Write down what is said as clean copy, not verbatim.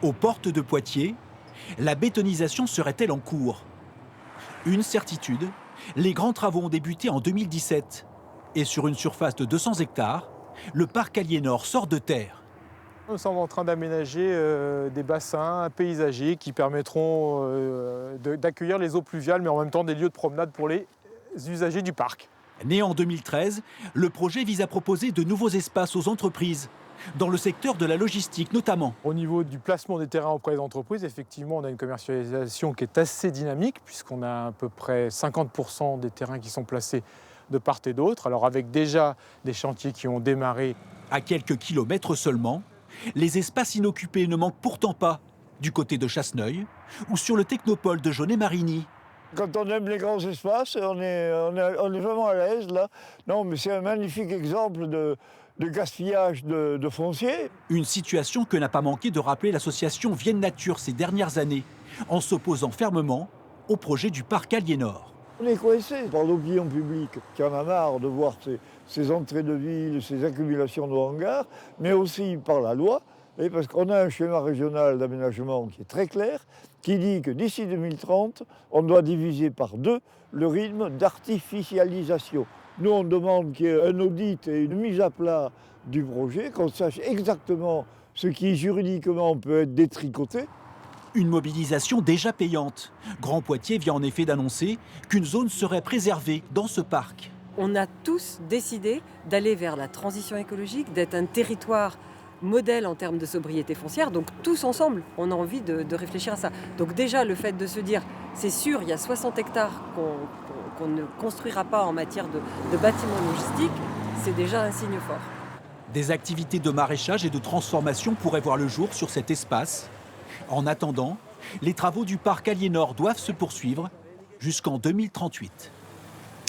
Aux portes de Poitiers, la bétonisation serait-elle en cours? Une certitude, les grands travaux ont débuté en 2017. Et sur une surface de 200 hectares, le parc Aliénor sort de terre. Nous sommes en train d'aménager des bassins paysagers qui permettront d'accueillir les eaux pluviales, mais en même temps des lieux de promenade pour les usagers du parc. Né en 2013, le projet vise à proposer de nouveaux espaces aux entreprises, dans le secteur de la logistique notamment. Au niveau du placement des terrains auprès des entreprises, effectivement, on a une commercialisation qui est assez dynamique, puisqu'on a à peu près 50% des terrains qui sont placés de part et d'autre. Alors avec déjà des chantiers qui ont démarré. À quelques kilomètres seulement, les espaces inoccupés ne manquent pourtant pas, du côté de Chasseneuil ou sur le technopole de Jaunet-Marigny. Quand on aime les grands espaces, on est vraiment à l'aise là. Non, mais c'est un magnifique exemple de gaspillage de foncier. Une situation que n'a pas manqué de rappeler l'association Vienne Nature ces dernières années, en s'opposant fermement au projet du parc Aliénor. On est coincé par l'opinion publique qui en a marre de voir ces entrées de ville, ces accumulations de hangars, mais aussi par la loi, et parce qu'on a un schéma régional d'aménagement qui est très clair, qui dit que d'ici 2030, on doit diviser par 2 le rythme d'artificialisation. Nous, on demande qu'il y ait un audit et une mise à plat du projet, qu'on sache exactement ce qui juridiquement peut être détricoté. Une mobilisation déjà payante. Grand Poitiers vient en effet d'annoncer qu'une zone serait préservée dans ce parc. On a tous décidé d'aller vers la transition écologique, d'être un territoire modèle en termes de sobriété foncière. Donc tous ensemble, on a envie de réfléchir à ça. Donc déjà, le fait de se dire, c'est sûr, il y a 60 hectares qu'on ne construira pas en matière de bâtiments logistiques, c'est déjà un signe fort. Des activités de maraîchage et de transformation pourraient voir le jour sur cet espace. En attendant, les travaux du parc Aliénor doivent se poursuivre jusqu'en 2038.